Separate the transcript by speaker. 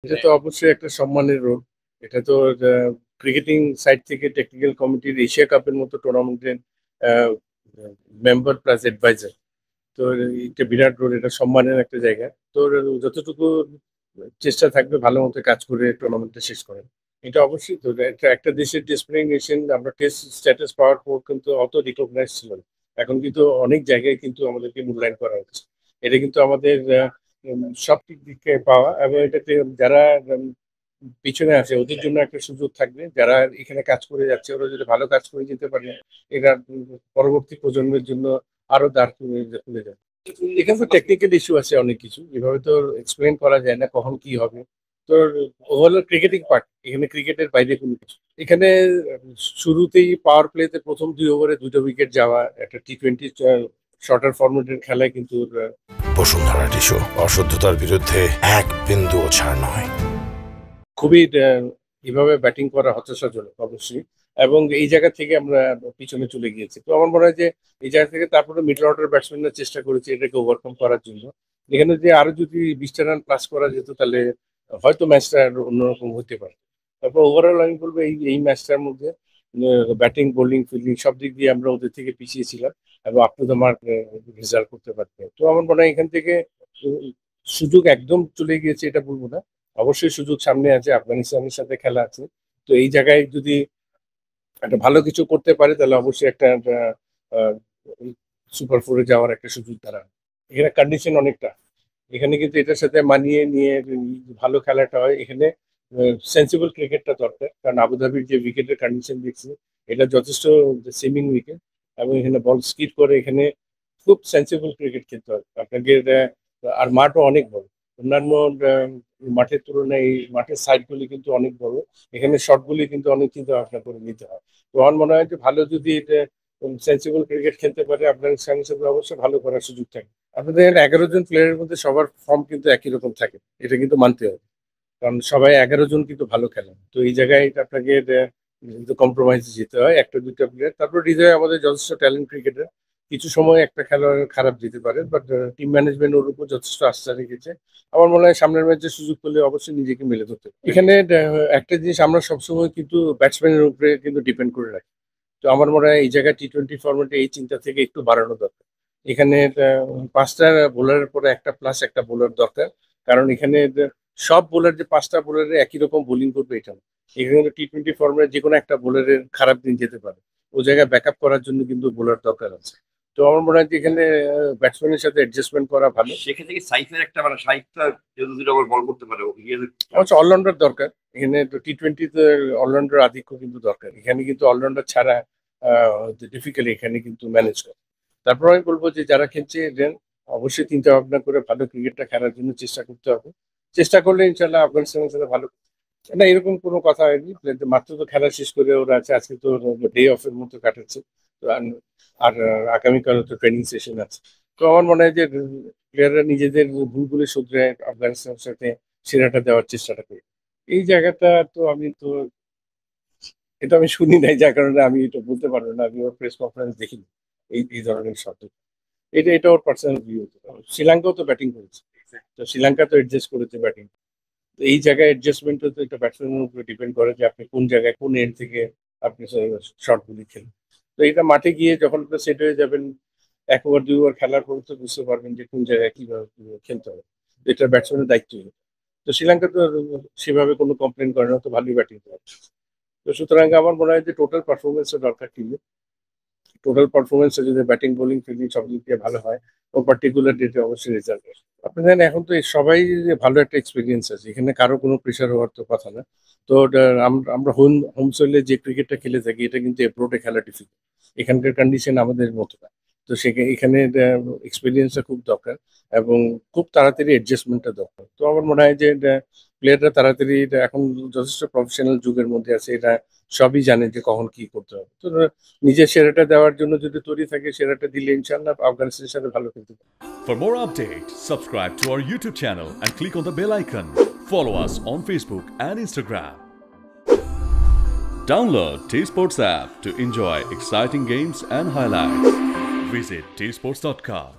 Speaker 1: এটা তো অবশ্যই একটা সম্মানের রোল। এটা তো ক্রিকেটিং সাইড থেকে টেকনিক্যাল কমিটির এশিয়া কাপের মতো টুর্নামেন্টের আহ, মেম্বার প্লাস অ্যাডভাইজার। তো এটা বিরাট রোল, এটা সম্মানের একটা জায়গা। তো যতটুকু চেষ্টা থাকবে ভালো মতো কাজ করে টুর্নামেন্টটা শেষ করেন। এটা অবশ্যই তো একটা একটা দেশের টেস্ট নেশন, আমরা টেস্ট স্ট্যাটাস পাওয়ার পর কিন্তু অত রিকগনাইজ ছিল না। এখন কিন্তু অনেক জায়গায় কিন্তু আমাদেরকে মূল্যায়ন করা হচ্ছে। এটা কিন্তু আমাদের সব দিক থেকে পাওয়া, এবং এটাতে যারা পিছনে আছে ওদের জন্য একটা সুযোগ থাকবে। যারা এখানে কাজ করে যাচ্ছে ওরা যদি ভালো কাজ করে যেতে পারে, এটা পরবর্তী প্রজন্মের জন্য আরো দ্বার খুলে যাবে। এখানে তো টেকনিক্যাল ইস্যু আছে অনেক কিছু, এভাবে তো এক্সপ্লেন করা যায় না কখন কি হবে। তো ওভারঅল ক্রিকেটিং পার্ট, এখানে ক্রিকেটের বাইরে কোনো কিছু এখানে শুরুতেই পাওয়ার প্লেতে প্রথম 2 ওভারে 2টা উইকেট যাওয়া, একটা T20 শর্টার ফরম্যাটের খেলায় কিন্তু
Speaker 2: বসুন্ধরা টিস্যু, অশুদ্ধতার বিরুদ্ধে এক বিন্দুও ছাড় নয়।
Speaker 1: খুবই এভাবে ব্যাটিং করা হতাশাজনক অবশ্যই। এবং এই জায়গা থেকে আমরা পিছনে চলে গিয়েছি। তো আমার মনে হয় যে এই জায়গা থেকে তারপরে মিডল অর্ডার ব্যাটসম্যানরা চেষ্টা করেছে এটাকে ওভারকাম করার জন্য। এখানে যে আরো যদি 20টা রান প্লাস করা যেত তাহলে হয়তো ম্যাচটা অন্যরকম হতে পারে। তারপর ওভারঅল আমি বলবো এই এই ম্যাচটার মধ্যে ব্যাটিং বোলিং ফিল্ডিং সব দিক দিয়ে আমরা ওদের থেকে পিছিয়ে ছিলাম, এবং up to the mark result করতে পারতাম। তো আমার মনে হয় এখান থেকে উম, সুযোগ একদম চলে গিয়েছে এটা বলবো না। অবশ্যই সুযোগ সামনে আছে, আফগানিস্তানের সাথে খেলা আছে। তো এই জায়গায় যদি একটা ভালো কিছু করতে পারে তাহলে অবশ্যই একটা সুপার 4-এ যাওয়ার একটা সুযোগ তারা। এখানে কন্ডিশন অনেকটা, এখানে কিন্তু এটার সাথে মানিয়ে নিয়ে ভালো খেলাটা হয়। এখানে সেন্সিবল ক্রিকেটটা দরকার, কারণ আবুধাবির যে উইকেটের কন্ডিশন দেখছি এটা যথেষ্ট সুইমিং উইকেট, এবং এখানে বল স্কিপ করে এখানে খুব সেন্সিবল ক্রিকেট খেলতে হয় আপনাকে। আর মাঠও অনেক বড়, অন্যান্য মাঠের তুলনায় এই মাঠের সাইডগুলি কিন্তু অনেক বড়। এখানে শটগুলি কিন্তু অনেক চিন্তা ভাবনা করে নিতে হয়। তো আমার মনে হয় যে ভালো যদি এটা সেন্সিবল ক্রিকেট খেলতে পারে আফগানিস্তানের সাথে অবশ্যই ভালো করার সুযোগ থাকে। আপনাদের 11 জন প্লেয়ারের মধ্যে সবার ফর্ম কিন্তু একই রকম থাকে, এটা কিন্তু মানতে হবে। কারণ সবাই 11 জন কিন্তু ভালো খেলেন। তো এই জায়গায় আপনাকে কম্প্রোমাইজে যেতে হয় একটা দুইটা প্লেয়ার। তারপর হৃদয় আমাদের যথেষ্ট ট্যালেন্ট ক্রিকেটার, কিছু সময় একটা খেলা খারাপ যেতে পারে, বাট টিম ম্যানেজমেন্ট ওর উপর যথেষ্ট আস্থা রেখেছে। আমার মনে হয় সামনের ম্যাচে সুযোগ পেলে অবশ্যই নিজেকে মেলে ধরতে হবে। এখানে একটা জিনিস আমরা সবসময় কিন্তু ব্যাটসম্যানের উপরে কিন্তু ডিপেন্ড করে রাখি। তো আমার মনে হয় এই জায়গায় T20 ফরম্যাটে এই চিন্তা থেকে একটু বাড়ানো দরকার। এখানে 5টা বোলারের পরে একটা প্লাস একটা বোলার দরকার। কারণ এখানে সব বোলার যে 5টা বোলারের একই রকম বোলিং করবে এটা না। এখানে T20 ফরম্যাটে যে কোনো একটা বোলারের খারাপ দিন যেতে পারে, ও জায়গায় ব্যাকআপ করার জন্য কিন্তু বোলার দরকার আছে। তো আমার মনে হয় যে এখানে ব্যাটসম্যানের সাথে অ্যাডজাস্টমেন্ট করা ভালো।
Speaker 3: সেক্ষেত্রে কি সাইফের একটা মানে সাইফটা যদি 2 ওভার বল করতে পারে
Speaker 1: অবশ্য অলরাউন্ডার দরকার। এখানে তো T20-তে অলরাউন্ডার আধিক্য কিন্তু দরকার। এখানে কিন্তু অলরাউন্ডার ছাড়া ডিফিকাল্ট এখানে কিন্তু ম্যানেজ করে। তারপর আমি বলবো যে যারা খেলছে এদের অবশ্যই চিন্তা ভাবনা করে ভালো ক্রিকেটটা খেলার জন্য চেষ্টা করতে হবে। চেষ্টা করলে ইনশাল্লাহ আফগানিস্তানের সাথে ভালো। না, এরকম কোনো কথা হয়নি। মাত্র তো খেলা শেষ করে ওরা আছে, আজকে তো ডে অফের মতো কাটাচ্ছে। তো আর আগামীকাল তো ট্রেনিং সেশন আছে। তো আমার মনে হয় যে প্লেয়াররা নিজেদের ভুলগুলো শুধরে আফগানিস্তানের সাথে সেরাটা দেওয়ার চেষ্টাটা করি। এই জায়গাটা তো আমি তো এটা আমি শুনি নাই, যার কারণে আমি এটা বলতে পারবো না। আমি ওর প্রেস কনফারেন্স দেখিনি এই এই ধরনের শব্দ। এটা ওর পার্সোনাল ভিউ হতে পারে। শ্রীলঙ্কাও তো ব্যাটিং করেছে, তো শ্রীলঙ্কা তো অ্যাডজাস্ট করেছে ব্যাটিং। তো এই জায়গায় অ্যাডজাস্টমেন্ট তো একটা ব্যাটসম্যানের উপরে ডিপেন্ড করে যে আপনি কোন জায়গায় কোন এন্ড থেকে আপনি শটগুলি খেলেন। তো এটা মাঠে গিয়ে যখন আপনি সেট হয়ে যাবেন 1 ওভার 2 ওভার খেলার পর তো বুঝতে পারবেন যে কোন জায়গায় কিভাবে খেলতে হবে। এটা ব্যাটসম্যানের দায়িত্ব। তো শ্রীলঙ্কা তো সেভাবে কোনো কমপ্লেন করে না, তো ভালোই ব্যাটিং করে। তো সুতরাং আমার মনে হয় যে টোটাল পারফরমেন্সের দরকার টিমে। টোটাল পারফরমেন্সে যদি ব্যাটিং বোলিং ফিল্ডিং সব দিক দিয়ে ভালো হয়, ও পার্টিকুলার ডেটে অবশ্যই রেজাল্ট আসবে। আপনি জানেন এখন তো এই সবাই যে ভালো একটা এক্সপিরিয়েন্স আছে, এখানে কারো কোনো প্রেশার হওয়ার তো কথা না। তো আমরা হোম হোম সয়েলে যে ক্রিকেটটা খেলে থাকি এটা কিন্তু এপ্রোটে খেলা ডিফিকাল্ট। এখানকার কন্ডিশন আমাদের মতো না। তো এখানে এক্সপিরিয়েন্সটা খুব দরকার, এবং খুব তাড়াতাড়ি অ্যাডজাস্টমেন্টটা দরকার। তো আমার মনে হয় যে প্লেয়াররা তাড়াতাড়ি এখন যথেষ্ট প্রফেশনাল যুগের মধ্যে আছে, এটা সবই জানে যে কখন কি করতে হবে। তো নিজের সেরাটা দেওয়ার জন্য যদি তৈরি থাকে, সেরাটা দিলে ইনশাল্লাহ আফগানিস্তানের সাথে ভালো খেলতে পারে।
Speaker 4: For more updates, subscribe to our YouTube channel and click on the bell icon. Follow us on Facebook and Instagram. Download T-Sports app to enjoy exciting games and highlights. Visit tsports.com.